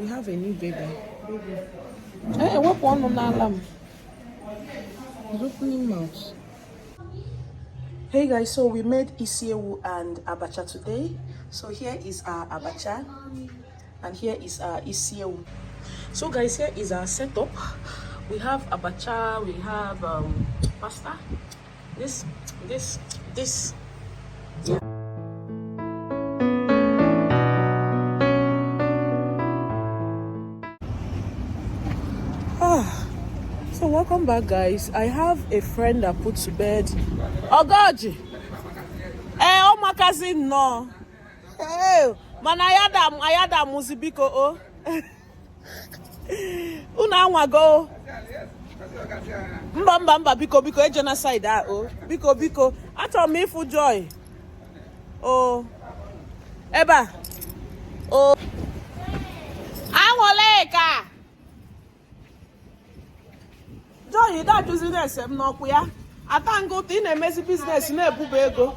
We have a new baby. Hey, what one on alarm? He's opening mouth. Hey guys, so we made isiewu and abacha today. So here is our abacha and here is our isiewu. So guys, here is our setup. We have abacha, we have pasta. This. Yeah. So welcome back guys. I have a friend that put to bed. Oh God! Hey, oh my cousin no. Hey, man, ayada musibiko oh. Una go. Mbamba biko e genocide ah oh. Biko. Ato me for joy. Oh. Eba. Oh. Awoleka. Joy, that business no kuya. Atango ti na emezi business na ebube ego.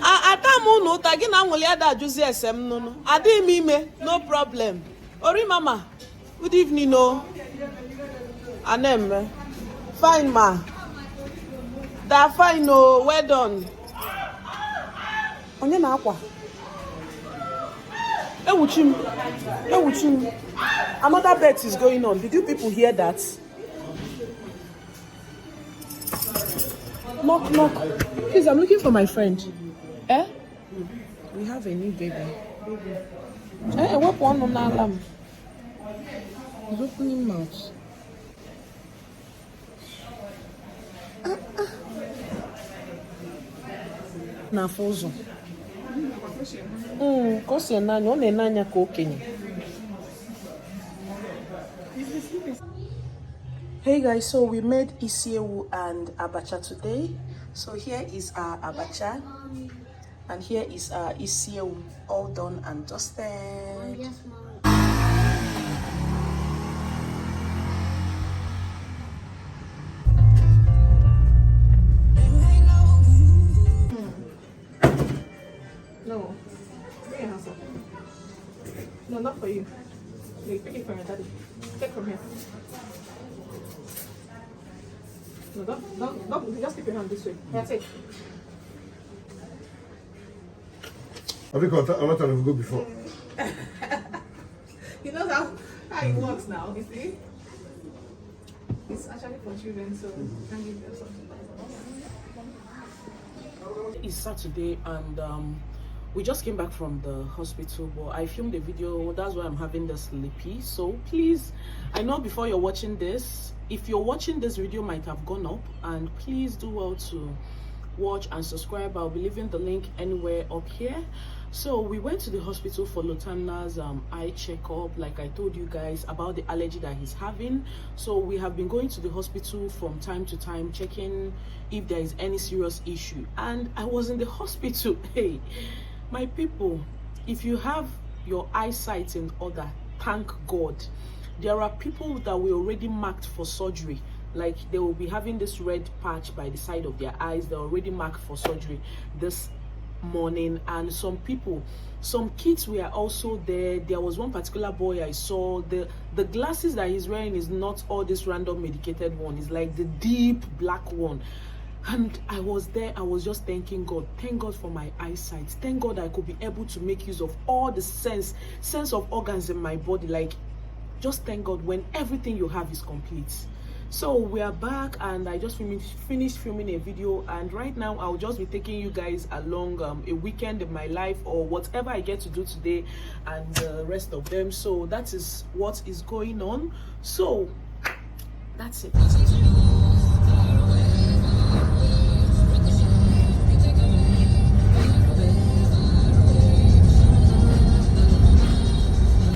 Atamu no tagi na nwole ada juzi SM no. Adi mi ime, no problem. Ori mama. Good evening no. Anem. Fine ma. Da fine no, well done. Onye na akwa. Ewuchim. Another bet is going on. Did you people hear that? Knock. Please, I'm looking for my friend. Eh? We have a new baby. Eh, what one on alarm? He's opening mouth. Na fozo. Kosi nanya, one nanya ko okenye. Hey guys, so we made isiewu and abacha today. So here is our abacha and here is our isiewu, all done and dusted. Oh, yes, Mom. No. No, not for you. Wait, take it from your daddy. Take from here. No, don't, just keep your hand this way. That's it. I think I'm not trying to go before. He knows how it works now, you see? It's actually for children, so you can give them something. It's Saturday and we just came back from the hospital, but I filmed a video, that's why I'm having the sleepy. So please, I know before you're watching this, if you're watching this video might have gone up, and please do well to watch and subscribe. I'll be leaving the link anywhere up here. So we went to the hospital for LOTANNA's eye checkup, like I told you guys about the allergy that he's having. So we have been going to the hospital from time to time, checking if there is any serious issue. And I was in the hospital. Hey, my people, if you have your eyesight in order, thank God. There are people that were already marked for surgery, like they will be having this red patch by the side of their eyes. They're already marked for surgery this morning. And some kids were also there. There was one particular boy I saw, the glasses that he's wearing is not all this random medicated one, it's like the deep black one. And I was there, I was just thanking God. Thank God for my eyesight. Thank God I could be able to make use of all the sense of organs in my body. Like, just thank God when everything you have is complete. So we are back, and I just finished filming a video, and right now I'll just be taking you guys along a weekend in my life, or whatever I get to do today and the rest of them. So that is what is going on. So that's it.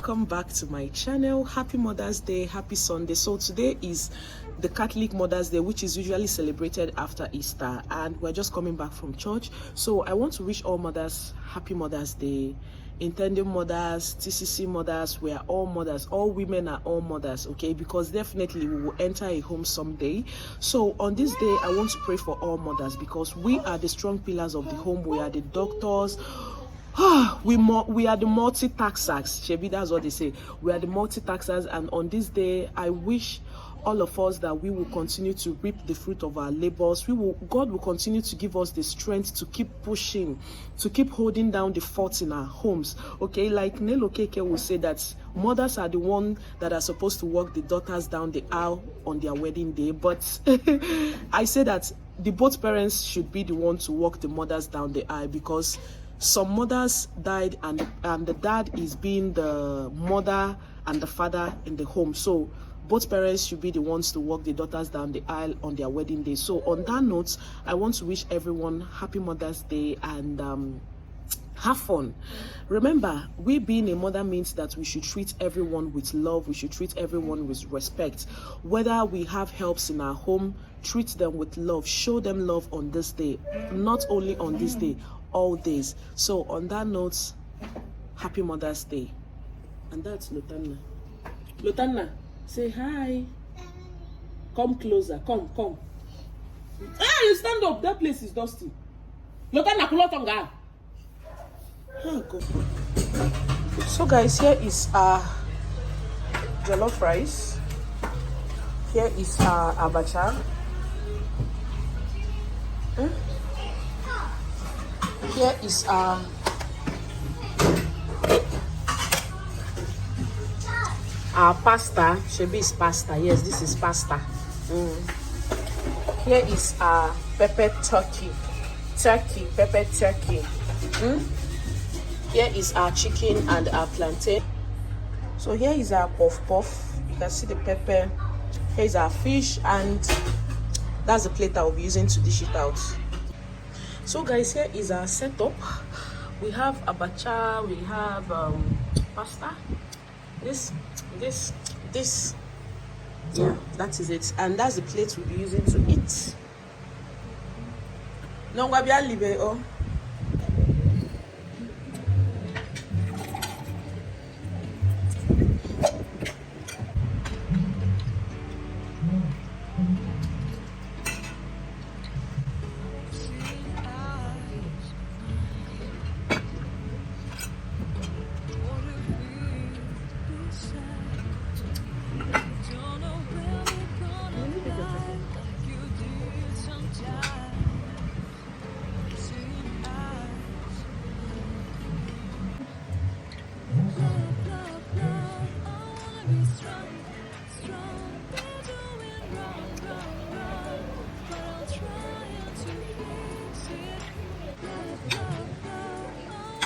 Welcome back to my channel. Happy Mother's Day, happy Sunday. So today is the Catholic Mother's Day, which is usually celebrated after Easter, and we're just coming back from church. So I want to wish all mothers happy Mother's Day. Intending mothers, TCC mothers, we are all mothers. All women are all mothers, okay? Because definitely we will enter a home someday. So on this day, I want to pray for all mothers, because we are the strong pillars of the home. We are the doctors. we are the multi-taxers. Shebi, that's what they say. We are the multi-taxers, and on this day, I wish all of us that we will continue to reap the fruit of our labors. God will continue to give us the strength to keep pushing, to keep holding down the forts in our homes. Okay, like Nelo Keke will say that mothers are the one that are supposed to walk the daughters down the aisle on their wedding day, but I say that the both parents should be the one to walk the mothers down the aisle, because some mothers died and the dad is being the mother and the father in the home. So both parents should be the ones to walk the daughters down the aisle on their wedding day. So on that note, I want to wish everyone happy Mother's Day and have fun. Remember, we being a mother means that we should treat everyone with love. We should treat everyone with respect. Whether we have helps in our home, treat them with love. Show them love on this day. Not only on this day, all days. So on that note, happy Mother's Day. And that's Lotanna. Lotanna, say hi. Come closer. Come. Ah, you stand up. That place is dusty. Lotanna, kulotonga. Oh, God. So guys, here is our jollof rice. Here is our abacha. Here is our pasta. Shebi is pasta. Yes, this is pasta. Here is our pepper turkey. Pepper turkey. Here is our chicken and our plantain. So here is our puff. You can see the pepper. Here is our fish, and that's the plate I will be using to dish it out. So guys, here is our setup. We have abacha, we have pasta. This. Yeah, that is it. And that's the plate we'll be using to eat. No, oh.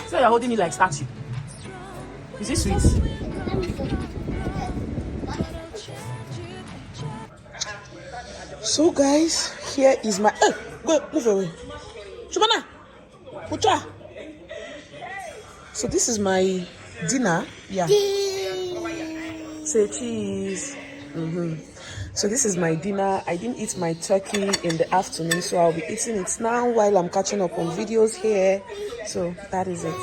So you're holding it like statue. Is it sweet? So guys, here is my go move away. Shubana, Pucha. So this is my dinner. Yeah. Say cheese. So this is my dinner. I didn't eat my turkey in the afternoon, so I'll be eating it now while I'm catching up on videos here. So that is it.